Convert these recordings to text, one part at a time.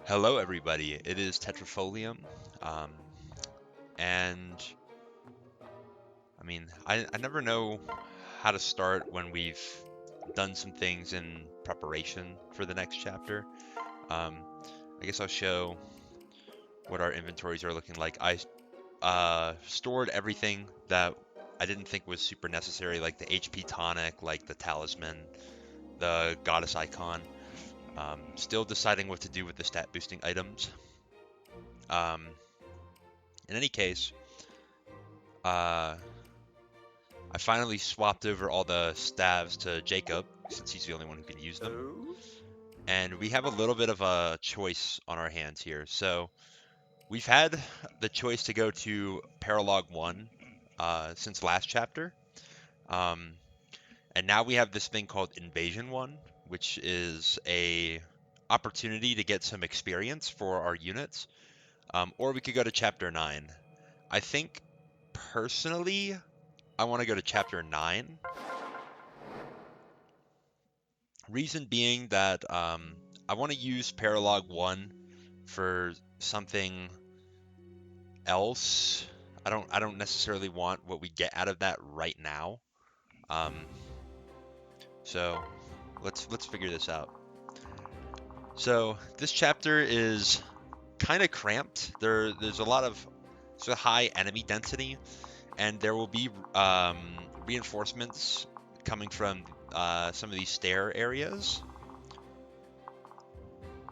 Hello, everybody. It is Tetrafolium, um, and I never know how to start when we've done some things in preparation for the next chapter. Um, I guess I'll show what our inventories are looking like. I stored everything that I didn't think was super necessary, like the HP tonic, like the talisman, the goddess icon. Still deciding what to do with the stat boosting items. Um, in any case, uh, I finally swapped over all the staves to Jacob, since he's the only one who can use them. Oh? And we have a little bit of a choice on our hands here. So we've had the choice to go to Paralog 1 since last chapter. Um, and now we have this thing called Invasion 1, which is a opportunity to get some experience for our units. Or we could go to Chapter 9. I think personally, I want to go to Chapter 9. Reason being that I want to use Paralog 1 for something else. I don't necessarily want what we get out of that right now. Um, so let's figure this out. So this chapter is kind of cramped. There's a lot of so high enemy density, and there will be reinforcements coming from some of these stair areas.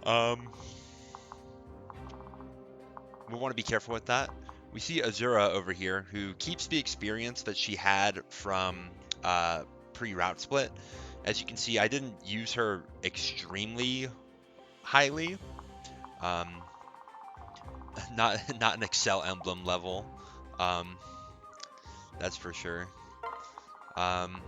Um, we want to be careful with that. We see Azura over here who keeps the experience that she had from pre-route split. As you can see, I didn't use her extremely highly. Um, not an Excel emblem level. Um, that's for sure. Um,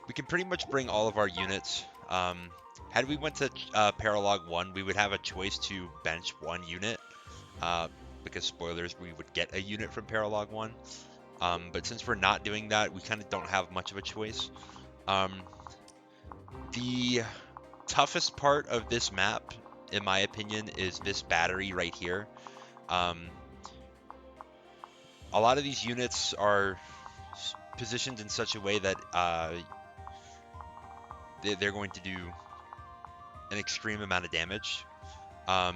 we can pretty much bring all of our units. Had we went to Paralog 1, we would have a choice to bench one unit. Uh, because spoilers, we would get a unit from Paralog 1. But since we're not doing that, we kind of don't have much of a choice. Um, the toughest part of this map, in my opinion, is this battery right here. Um, a lot of these units are positioned in such a way that they're going to do an extreme amount of damage. Um,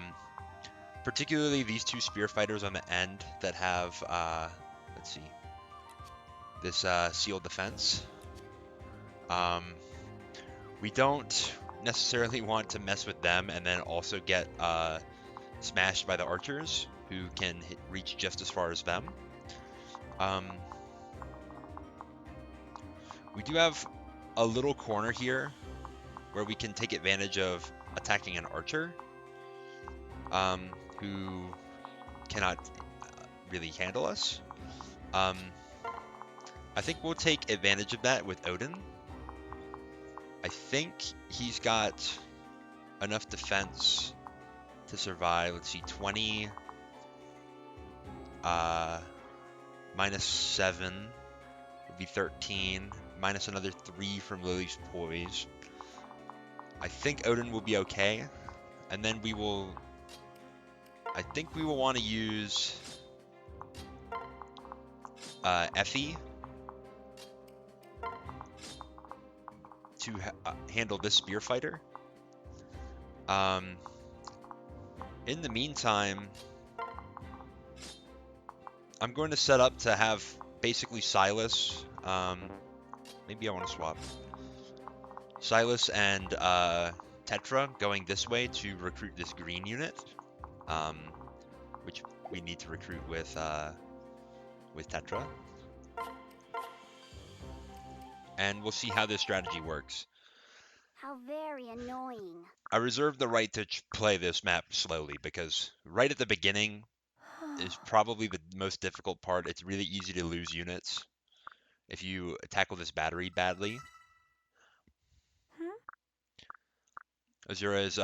particularly these two spear fighters on the end that have, let's see, this sealed defense. Um, we don't necessarily want to mess with them and then also get smashed by the archers who can reach just as far as them. Um, we do have a little corner here where we can take advantage of attacking an archer who cannot really handle us. Um, I think we'll take advantage of that with Odin. I think he's got enough defense to survive. Let's see, 20 uh, minus 7 would be 13, minus another 3 from Lily's Poise. I think Odin will be okay. And then I think we will want to use Effie to handle this spear fighter. In the meantime, I'm going to set up to have basically Silas. Maybe I want to swap. Silas and Tetra going this way to recruit this green unit, which we need to recruit with Tetra. And we'll see how this strategy works. How very annoying. I reserve the right to play this map slowly because right at the beginning is probably the most difficult part. It's really easy to lose units if you tackle this battery badly. Hmm? Azura is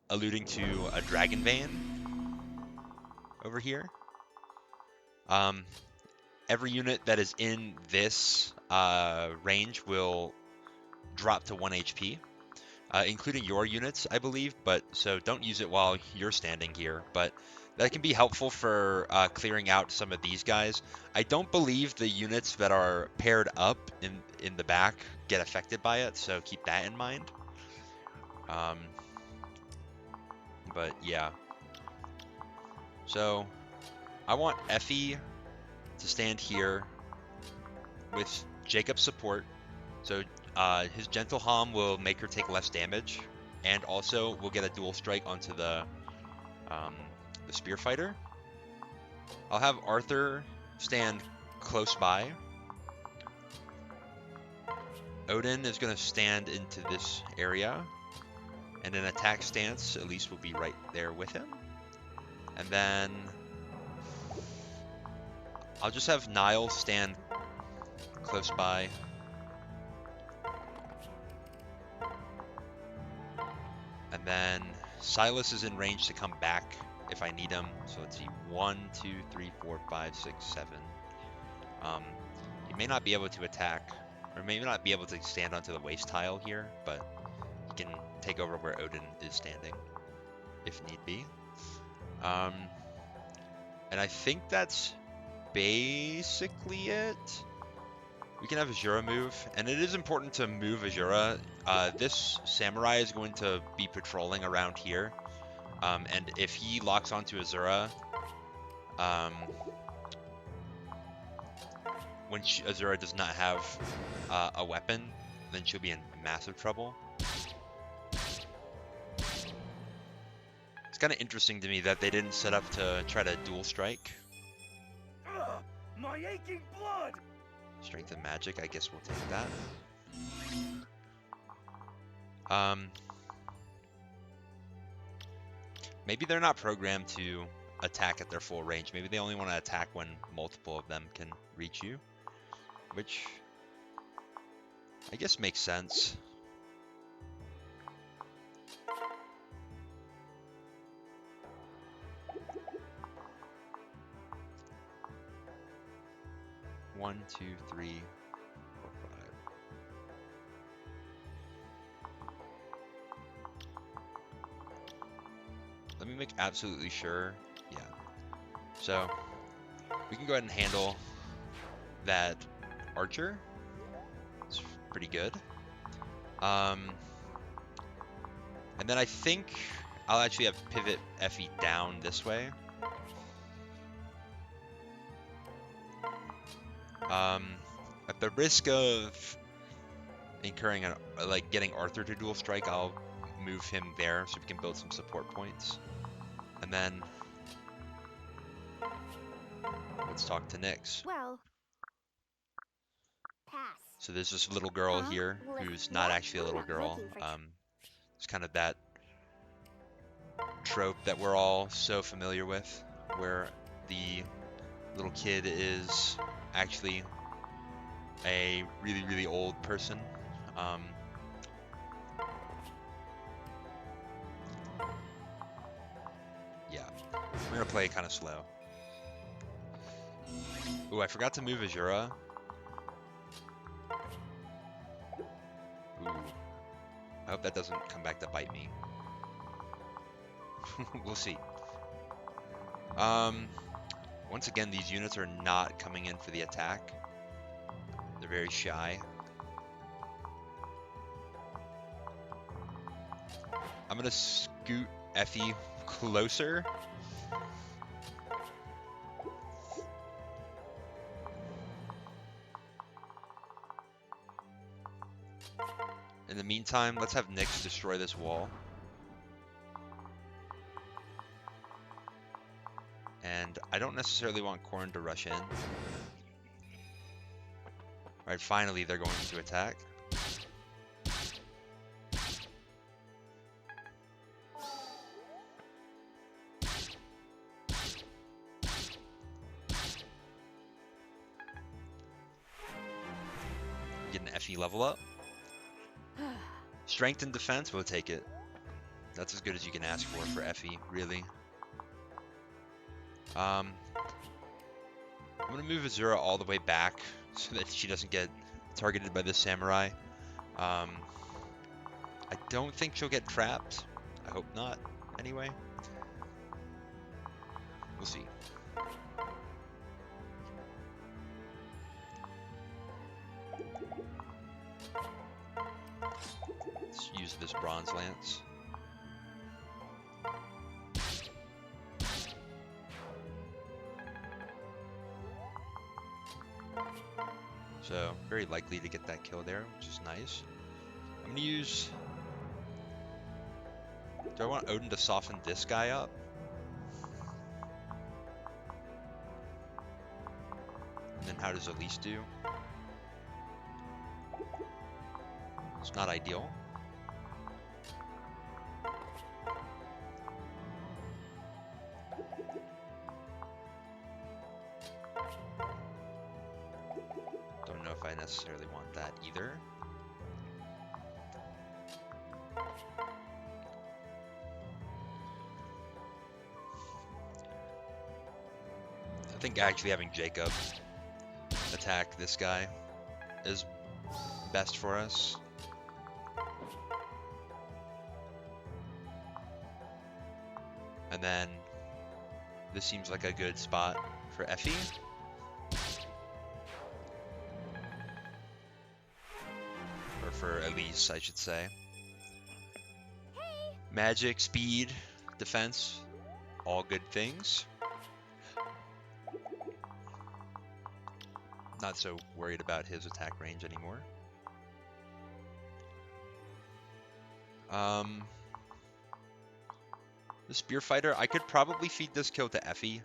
alluding to a Dragon Vein over here. Um, every unit that is in this range will drop to 1 HP. including your units, I believe. But so don't use it while you're standing here. But that can be helpful for clearing out some of these guys. I don't believe the units that are paired up in the back get affected by it, so keep that in mind. But yeah, so I want Effie to stand here with Jacob's support. So his Gentle Hom will make her take less damage, and also we'll get a dual strike onto the Spear Fighter. I'll have Arthur stand close by. Odin is going to stand into this area, and an attack stance at least will be right there with him. And then I'll just have Niall stand close by. And then Silas is in range to come back if I need him. So let's see, 1, 2, 3, 4, 5, 6, 7. He may not be able to attack, or may not be able to stand onto the waist tile here, but he can take over where Odin is standing if need be. And I think that's basically it. We can have Azura move, and it is important to move Azura. This samurai is going to be patrolling around here, and if he locks onto Azura, when Azura does not have a weapon, then she'll be in massive trouble. It's kind of interesting to me that they didn't set up to try to dual strike. My aching blood! Strength and magic, I guess we'll take that. Maybe they're not programmed to attack at their full range. Maybe they only want to attack when multiple of them can reach you, which I guess makes sense. One, two, three, four, five. Let me make absolutely sure. Yeah. So we can go ahead and handle that archer. It's pretty good. And then I think I'll actually have pivot Effie down this way. At the risk of incurring like getting Arthur to dual strike, I'll move him there so we can build some support points. And then let's talk to Nyx. Well, pass. So there's this little girl here who's not actually a little girl. It's kind of that trope that we're all so familiar with, where the little kid is actually a really, really old person. Yeah, we're gonna play it kind of slow. Ooh, I forgot to move Azura. Ooh, I hope that doesn't come back to bite me. We'll see. Once again, these units are not coming in for the attack. They're very shy. I'm gonna scoot Effie closer. In the meantime, let's have Nyx destroy this wall. And I don't necessarily want Korn to rush in. Alright, finally they're going to attack. Get an FE level up. Strength and defense, we'll take it. That's as good as you can ask for FE, really. I'm gonna move Azura all the way back so that she doesn't get targeted by this samurai. I I don't think she'll get trapped. I hope not, anyway. We'll see. Let's use this bronze lance. So, very likely to get that kill there, which is nice. I'm going to use... Do I want Odin to soften this guy up? And then how does Elise do? It's not ideal. Don't know if I necessarily want that either. I think actually having Jacob attack this guy is best for us. And then this seems like a good spot for Effie. Or for Elise, I should say. Magic, speed, defense, all good things. Not so worried about his attack range anymore. The Spear Fighter, I could probably feed this kill to Effie.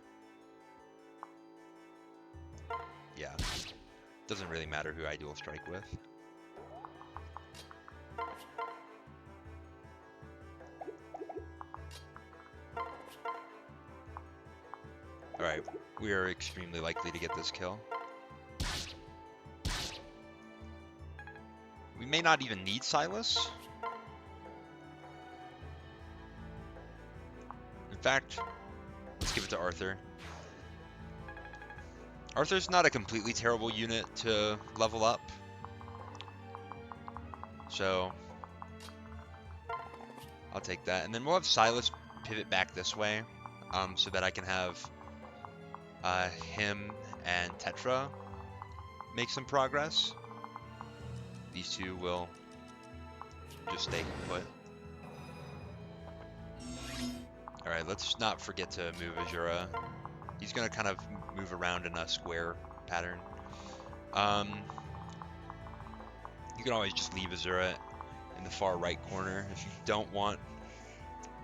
Yeah. Doesn't really matter who I dual strike with. Alright, we are extremely likely to get this kill. We may not even need Silas. In fact, let's give it to Arthur. Arthur's not a completely terrible unit to level up. So, I'll take that. And then we'll have Silas pivot back this way, so that I can have him and Tetra make some progress. These two will just stay put. Alright, let's not forget to move Azura. He's going to kind of move around in a square pattern. You can always just leave Azura in the far right corner if you don't want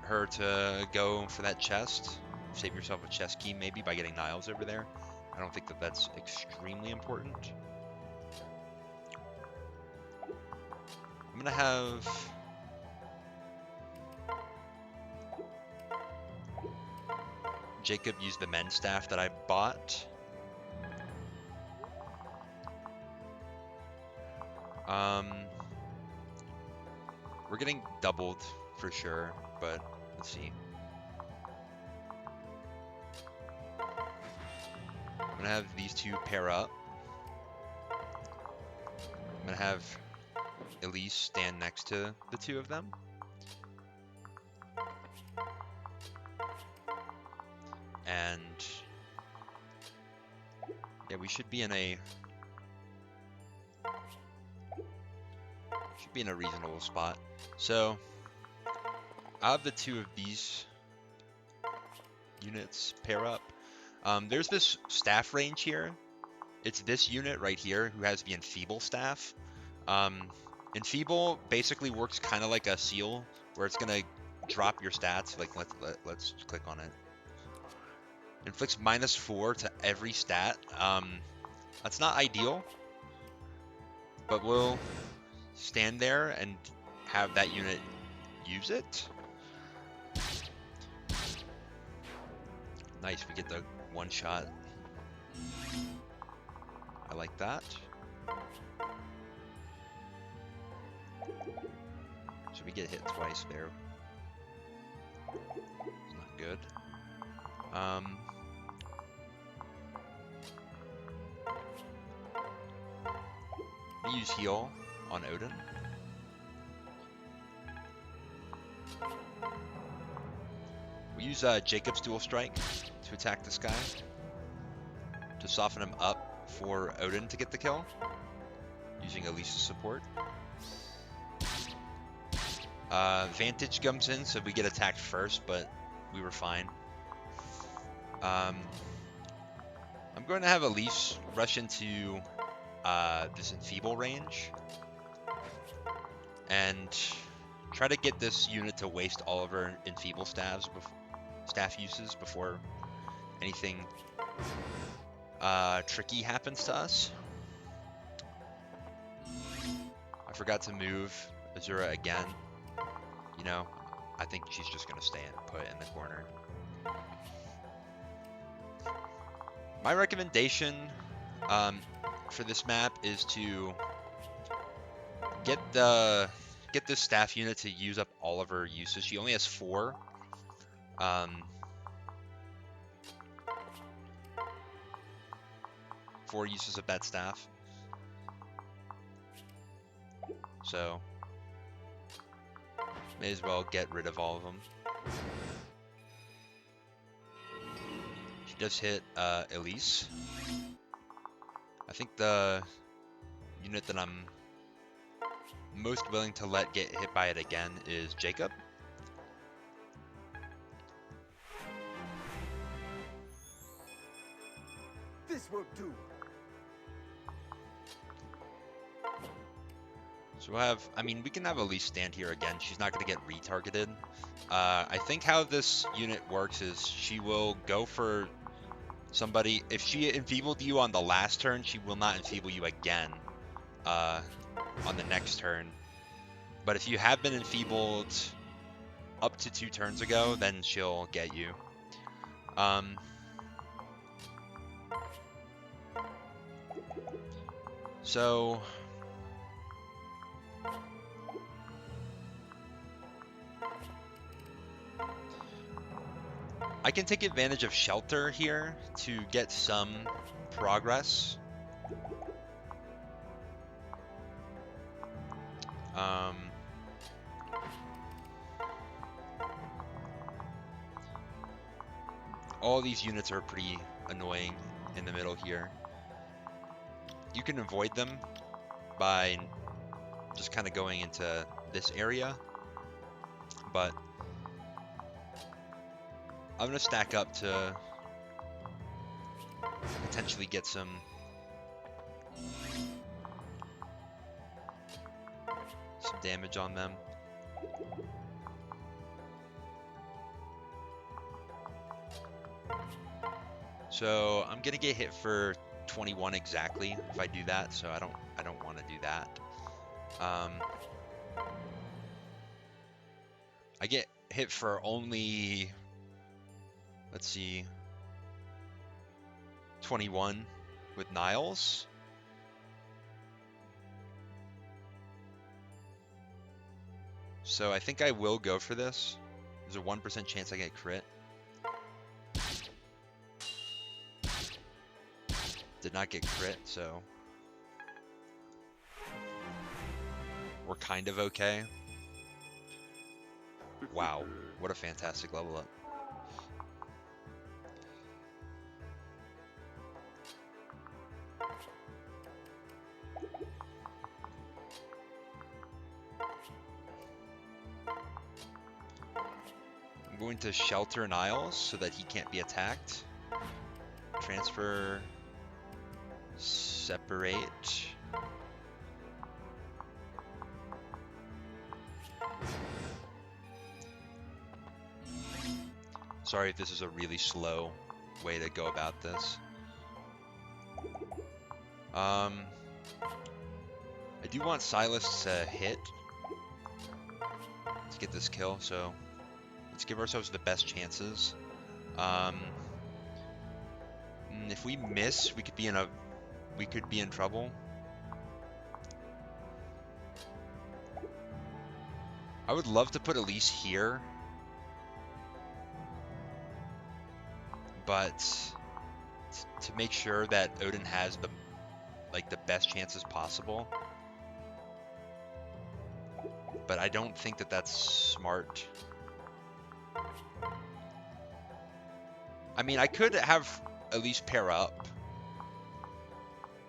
her to go for that chest. Save yourself a chest key maybe by getting Niles over there. I don't think that that's extremely important. I'm going to have... Jacob use the men's staff that I bought. We're getting doubled for sure, but let's see. I'm gonna have these two pair up. I'm gonna have Elise stand next to the two of them. And yeah, we should be in a reasonable spot. So I have the two of these units pair up. There's this staff range here. It's this unit right here who has the Enfeeble staff. Enfeeble basically works kind of like a seal, where it's gonna drop your stats. Like let's click on it. Inflicts -4 to every stat. That's not ideal, but we'll stand there and have that unit use it. Nice, we get the one shot. I like that. So we get hit twice there. It's not good. We use heal on Odin. use Jacob's dual strike to attack this guy to soften him up for Odin to get the kill, using Elise's support. Vantage comes in, so we get attacked first, but we were fine. I'm going to have Elise rush into this enfeeble range and try to get this unit to waste all of her enfeeble staff uses before anything tricky happens to us. I forgot to move Azura again. You know, I think she's just going to stay put in the corner. My recommendation for this map is to get this staff unit to use up all of her uses. She only has 4. 4 uses of that staff. So may as well get rid of all of them. She does hit Elise. I think the unit that I'm most willing to let get hit by it again is Jacob. This will do. So we'll have, I mean, we can have Elise stand here again. She's not going to get retargeted. I think how this unit works is she will go for somebody. If she enfeebled you on the last turn, she will not enfeeble you again on the next turn. But if you have been enfeebled up to 2 turns ago, then she'll get you. So I can take advantage of shelter here to get some progress. All these units are pretty annoying in the middle here. You can avoid them by just kind of going into this area, but I'm going to stack up to potentially get some damage on them. So I'm going to get hit for 21 exactly if I do that, so I don't want to do that. I get hit for only, let's see, 21 with Niles. So I think I will go for this. There's a 1% chance I get crit. Did not get crit, so we're kind of okay. Wow, what a fantastic level up. I'm going to shelter Niles so that he can't be attacked. Transfer, separate. Sorry if this is a really slow way to go about this. I do want Silas to hit to get this kill, so let's give ourselves the best chances. If we miss, we could be in trouble. I would love to put Elise here, but to make sure that Odin has the best chances possible. But I don't think that that's smart. I mean, I could have at least pair up.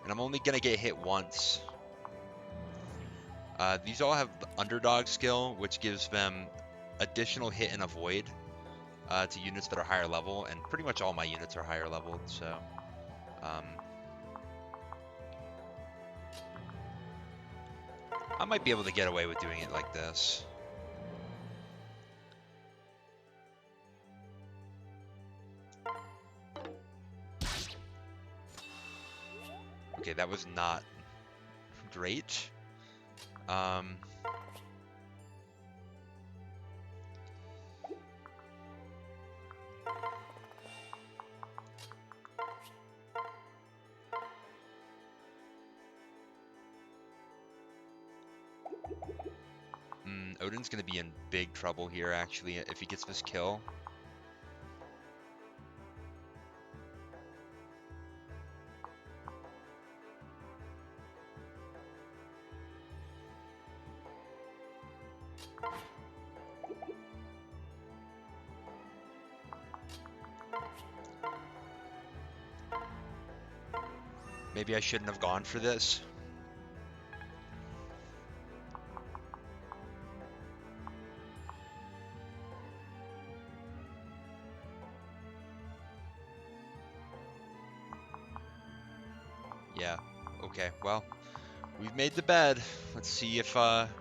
And I'm only gonna get hit once. These all have the underdog skill, which gives them additional hit and avoid to units that are higher level, and pretty much all my units are higher leveled, so I might be able to get away with doing it like this. Okay, that was not great. Odin's gonna be in big trouble here, actually, if he gets this kill. Maybe I shouldn't have gone for this. Yeah, okay, well, we've made the bed. Let's see if, let's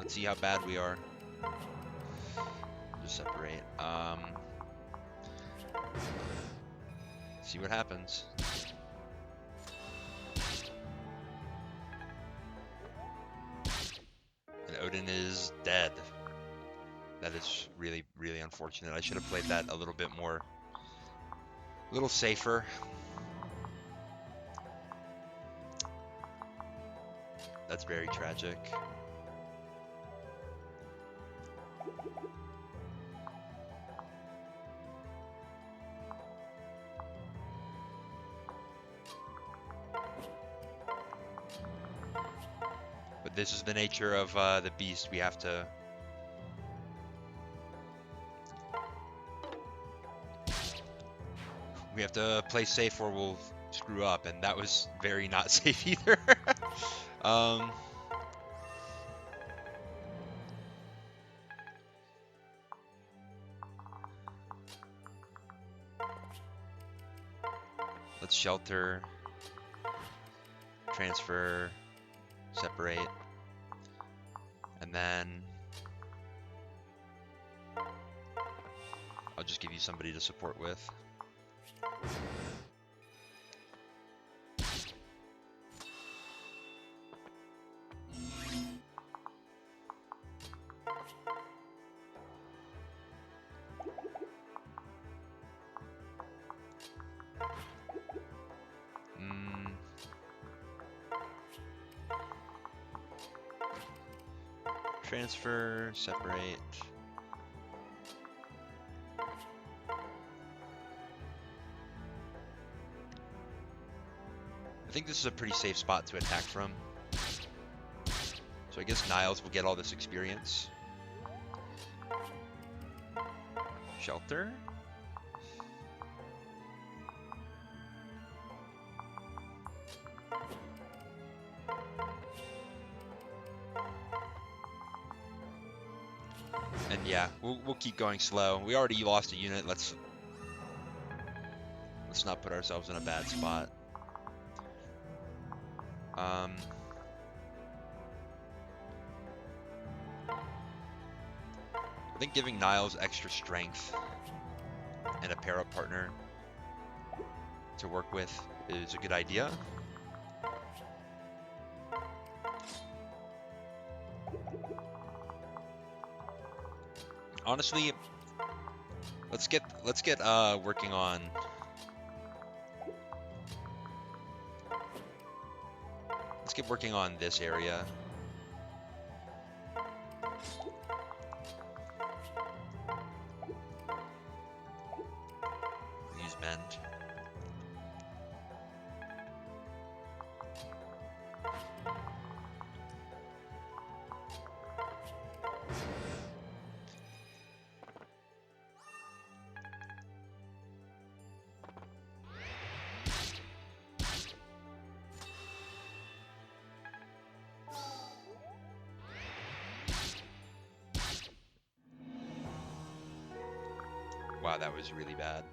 see how bad we are. Just separate. See what happens. And Odin is dead. That is really, really unfortunate. I should have played that a little bit more, a little safer. That's very tragic. But this is the nature of the beast. We have to play safe or we'll screw up, and that was very not safe either. Let's shelter, transfer, separate, and then I'll just give you somebody to support with. Transfer, separate. I think this is a pretty safe spot to attack from. So I guess Niles will get all this experience. Shelter? And yeah, we'll keep going slow. We already lost a unit. Let's not put ourselves in a bad spot. I think giving Niles extra strength and a pair-up partner to work with is a good idea. Honestly, let's get working on this area. Use mend. Wow, that was really bad.